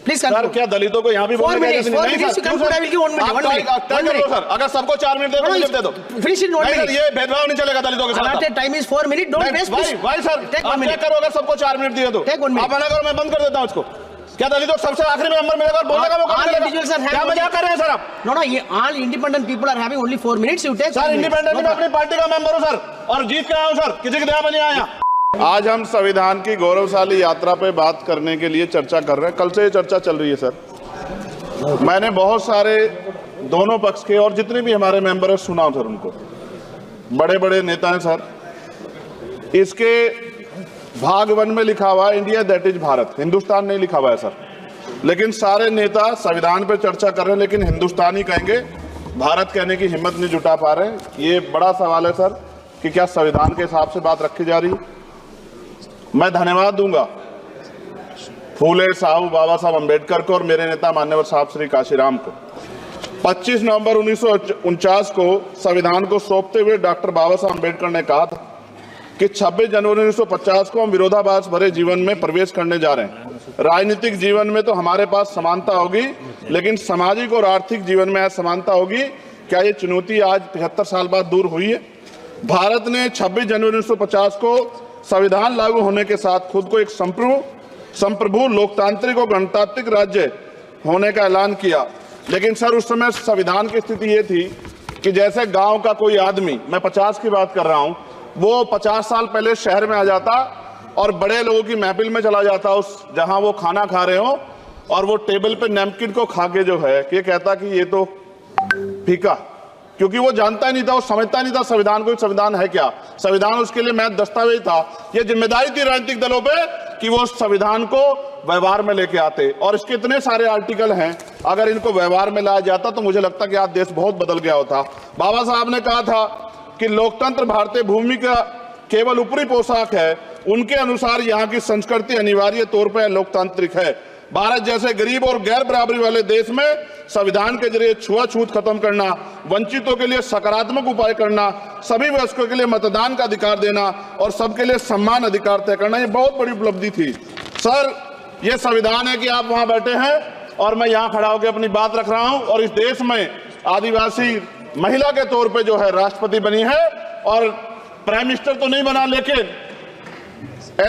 Please sir, क्या दलितों को यहाँ भी बोलने नहीं सर, अगर सबको 4 मिनट दे दो फिनिश इन 1 मिनट। ये भेदभाव नहीं चलेगा दलितों के साथ। Time is 4 minute, don't waste. भाई सर, आप क्या करो अगर सबको 4 मिनट दिए तो आप मना करो, मैं बंद कर देता हूँ इसको। क्या दलितों सबसे आखिरी में नंबर मिलेगा, बोलने का मौका मिलेगा? क्या मजाक कर रहे हैं सर आप? नो, ये all independent people are having only 4 minutes. You take sir, independent में अपनी पार्टी का मेंबर हूं सर, और जीत के आया हूं सर, किसी की दया में नहीं आया। आज हम संविधान की गौरवशाली यात्रा पे बात करने के लिए चर्चा कर रहे हैं। कल से ये चर्चा चल रही है सर। मैंने बहुत सारे दोनों पक्ष के और जितने भी हमारे मेंबर हैं सुना सर, उनको बड़े बड़े नेता हैं सर। इसके भाग 1 में लिखा हुआ है India that is Bharat, Hindustan नहीं लिखा हुआ है सर। लेकिन सारे नेता संविधान पे चर्चा कर रहे हैं, लेकिन हिंदुस्तान ही कहेंगे, भारत कहने की हिम्मत नहीं जुटा पा रहे हैं। ये बड़ा सवाल है सर कि क्या संविधान के हिसाब से बात रखी जा रही है। मैं धन्यवाद दूंगा फूले साहब बाबा साहब अम्बेडकर को और मेरे नेता मान्यवर साहब श्री काशीराम को। 25 नवंबर 1949 को संविधान को सौंपते हुए डॉक्टर बाबा साहब अम्बेडकर ने कहा था कि 26 जनवरी 1950 को हम विरोधाभास भरे जीवन में प्रवेश करने जा रहे हैं। राजनीतिक जीवन में तो हमारे पास समानता होगी, लेकिन सामाजिक और आर्थिक जीवन में असमानता होगी। क्या ये चुनौती आज 75 साल बाद दूर हुई है? भारत ने 26 जनवरी 1950 को संविधान लागू होने के साथ खुद को एक संप्रभु लोकतांत्रिक और गणतांत्रिक राज्य होने का ऐलान किया। लेकिन सर, उस समय संविधान की स्थिति ये थी कि जैसे गांव का कोई आदमी, मैं 50 की बात कर रहा हूं, वो 50 साल पहले शहर में आ जाता और बड़े लोगों की महफिल में चला जाता, उस जहां वो खाना खा रहे हो, और वो टेबल पे नैपकिन को खा के जो है कि कहता कि ये तो फीका, क्योंकि वो जानता ही नहीं था, वो समझता नहीं था संविधान को, संविधान है क्या। संविधान उसके लिए महज दस्तावेज था। ये जिम्मेदारी थी राजनीतिक दलों पे कि वो संविधान को व्यवहार में लेके आते। और इसके इतने सारे आर्टिकल हैं, अगर इनको व्यवहार में लाया जाता तो मुझे लगता कि आज देश बहुत बदल गया होता। बाबा साहब ने कहा था कि लोकतंत्र भारतीय भूमि का केवल ऊपरी पोशाक है, उनके अनुसार यहाँ की संस्कृति अनिवार्य तौर पर लोकतांत्रिक है। भारत जैसे गरीब और गैर बराबरी वाले देश में संविधान के जरिए छुआछूत खत्म करना, वंचितों के लिए सकारात्मक उपाय करना, सभी वयस्कों के लिए मतदान का अधिकार देना और सबके लिए सम्मान अधिकार तय करना, ये बहुत बड़ी उपलब्धि थी सर। ये संविधान है कि आप वहां बैठे हैं और मैं यहाँ खड़ा होकर अपनी बात रख रहा हूँ, और इस देश में आदिवासी महिला के तौर पे जो है राष्ट्रपति बनी है, और प्राइम मिनिस्टर तो नहीं बना, लेकिन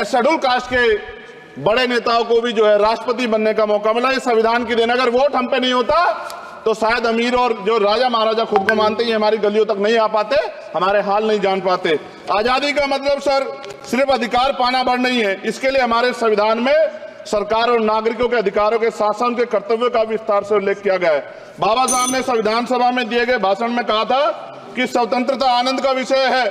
शेड्यूल कास्ट के बड़े नेताओं को भी जो है राष्ट्रपति बनने का मौका मिला। ये संविधान की देन। अगर वोट हम पे नहीं होता तो शायद अमीर और जो राजा महाराजा खुद को मानते हैं हमारी गलियों तक नहीं आ पाते, हमारे हाल नहीं जान पाते। आजादी का मतलब सर सिर्फ अधिकार पाना भर नहीं है, इसके लिए हमारे संविधान में सरकार और नागरिकों के अधिकारों के साथ साथ उनके कर्तव्यों का विस्तार से उल्लेख किया गया है। बाबा साहब ने संविधान सभा में दिए गए भाषण में कहा था कि स्वतंत्रता आनंद का विषय है,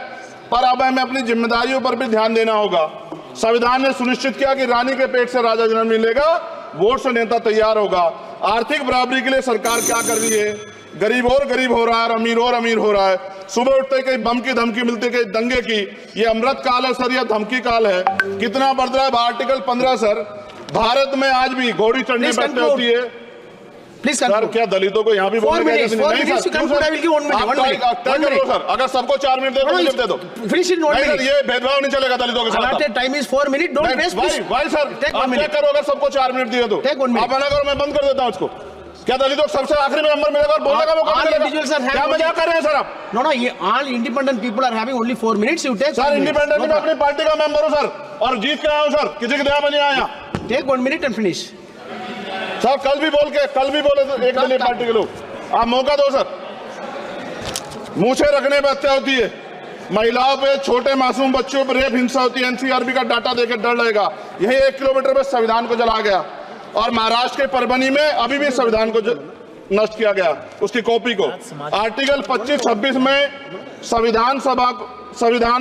पर अब हमें अपनी जिम्मेदारियों पर भी ध्यान देना होगा। संविधान ने सुनिश्चित किया कि रानी के पेट से राजा जन्म नहीं लेगा, वोट से नेता तैयार होगा। आर्थिक बराबरी के लिए सरकार क्या कर रही है? गरीब और गरीब हो रहा है, अमीर और अमीर हो रहा है। सुबह उठते कहीं बम की धमकी मिलती, कहीं दंगे की। ये अमृत काल है सर, यह धमकी काल है। कितना बढ़ रहा है आर्टिकल 15 सर। भारत में आज भी घोड़ी चढ़ने बैठते होती है। प्लीज सर, क्या दलितों को यहाँ भी बोलने का नहीं सर? अगर सबको 4 मिनट दे दो फिनिश इन 1 मिनट। ये भेदभाव नहीं चलेगा दलितों के साथ। Time is 4 minute, don't waste. भाई सर, आप क्या करो अगर सबको 4 मिनट दिए तो आप मना करो, मैं बंद कर देता हूँ इसको। क्या दलितों सबसे आखिरी में नंबर मिलेगा, बोलने का मौका मिलेगा? क्या मजाक कर रहे हैं सर आप? नो, ये all independent people are having only 4 minutes. You take sir, independent में अपनी पार्टी का मेंबर हूं सर, और जीत के आया हूं सर, किसी की दया में नहीं आया। Take 1 minute and finish. Sir, कल भी बोले तो एक दलीय पार्टी के लोग, आप मौका दो सर। मूछे रखने पर हत्या होती है, महिलाओं पे, छोटे मासूम बच्चों पर रेप हिंसा होती है। एनसीआरबी का डाटा देकर डर लगेगा। यही 1 किलोमीटर में संविधान को जला गया, और महाराष्ट्र के परभनी में अभी भी संविधान को नष्ट किया गया, उसकी कॉपी को। आर्टिकल 25-26 में संविधान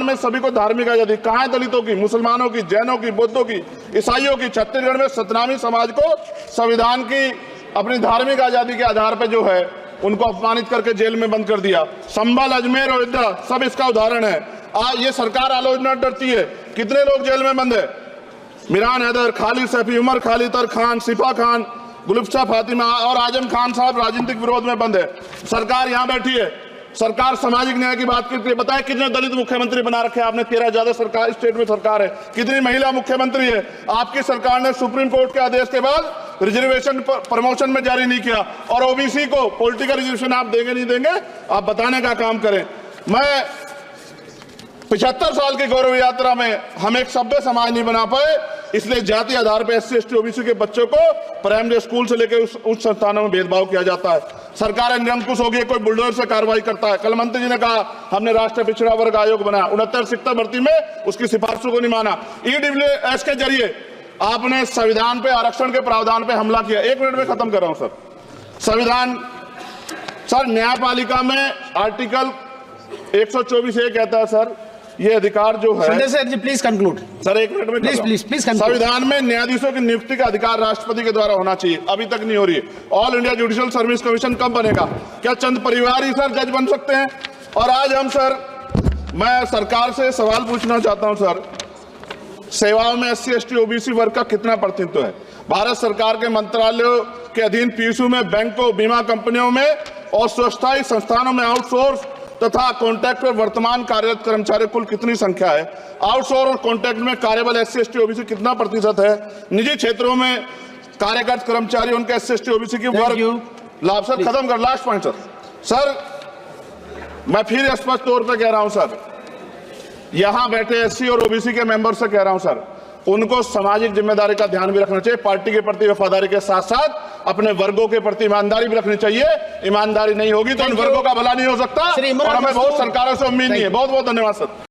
में सभी को धार्मिक आजादी। कहाँ है दलितों की, मुसलमानों की, जैनों की, बौद्धों की, ईसाइयों की? छत्तीसगढ़ में सतनामी समाज को संविधान की अपनी धार्मिक आजादी के आधार पर जो है उनको अपमानित करके जेल में बंद कर दिया। संभल, अजमेर, अयोध्या सब इसका उदाहरण है। आज ये सरकार आलोचना डरती है। कितने लोग जेल में बंद है? मिरान हैदर, खालिद सैफी, उमर खालिद खान, सिफा खान, गुलफ्शा फातिमा और आजम खान साहब राजनीतिक विरोध में बंद है। सरकार यहाँ बैठी है, सरकार सामाजिक न्याय की बात करती है। बताएं कितने दलित मुख्यमंत्री बना रखे हैं आपने? 13 ज्यादा सरकार स्टेट में सरकार है, कितनी महिला मुख्यमंत्री है? आपकी सरकार ने सुप्रीम कोर्ट के आदेश के बाद रिजर्वेशन प्रमोशन में जारी नहीं किया, और ओबीसी को पॉलिटिकल रिजर्वेशन आप देंगे नहीं देंगे, आप बताने का काम करें। मैं 75 साल की गौरव यात्रा में हम एक सभ्य समाज नहीं बना पाए, इसलिए जाति आधार पर SC ST OBC के बच्चों को प्राइमरी स्कूल से लेकर उच्च संस्थानों में भेदभाव किया जाता है। सरकार निरंकुश हो गई, कोई बुलडोजर से कार्रवाई करता है। कल मंत्री जी ने कहा हमने राष्ट्रीय पिछड़ा वर्ग आयोग बनाया, 69 शिक्षक भर्ती में उसकी सिफारिशों को नहीं माना। EWS के जरिए आपने संविधान पे आरक्षण के प्रावधान पे हमला किया। 1 मिनट में खत्म कर रहा हूं सर। संविधान सर न्यायपालिका में आर्टिकल 124 ये कहता है सर, ये अधिकार जो है, Sanjay sir ji please conclude sir 1 minute में प्लीज संविधान में न्यायाधीशों की नियुक्ति का अधिकार राष्ट्रपति के द्वारा होना चाहिए, अभी तक नहीं हो रही है। All India judicial service commission कब बनेगा? क्या चंद परिवार ही सर जज बन सकते हैं? और आज हम सर, मैं सरकार से सवाल पूछना चाहता हूं सर, सेवाओं में SC ST OBC वर्ग का कितना प्रतिनिधित्व है? भारत सरकार के मंत्रालयों के अधीन PSU में, बैंकों, बीमा कंपनियों में और स्वस्थायी संस्थानों में आउटसोर्स तथा कॉन्ट्रैक्ट पर वर्तमान कार्यरत कर्मचारी कुल कितनी संख्या है? आउटसोर्स और कॉन्ट्रैक्ट में कार्यबल SC ST OBC कितना प्रतिशत है? निजी क्षेत्रों में कार्यरत कर्मचारी उनके SC ST OBC की वर्ग लाभ। सर खत्म कर, लास्ट पॉइंट सर मैं फिर स्पष्ट तौर पर कह रहा हूं सर, यहां बैठे SC और OBC के मेंबर से कह रहा हूं सर, उनको सामाजिक जिम्मेदारी का ध्यान भी रखना चाहिए। पार्टी के प्रति वफादारी के साथ साथ अपने वर्गों के प्रति ईमानदारी भी रखनी चाहिए। ईमानदारी नहीं होगी तो उन वर्गों का भला नहीं हो सकता, और हमें बहुत सरकारों से उम्मीद नहीं है। बहुत बहुत धन्यवाद सर।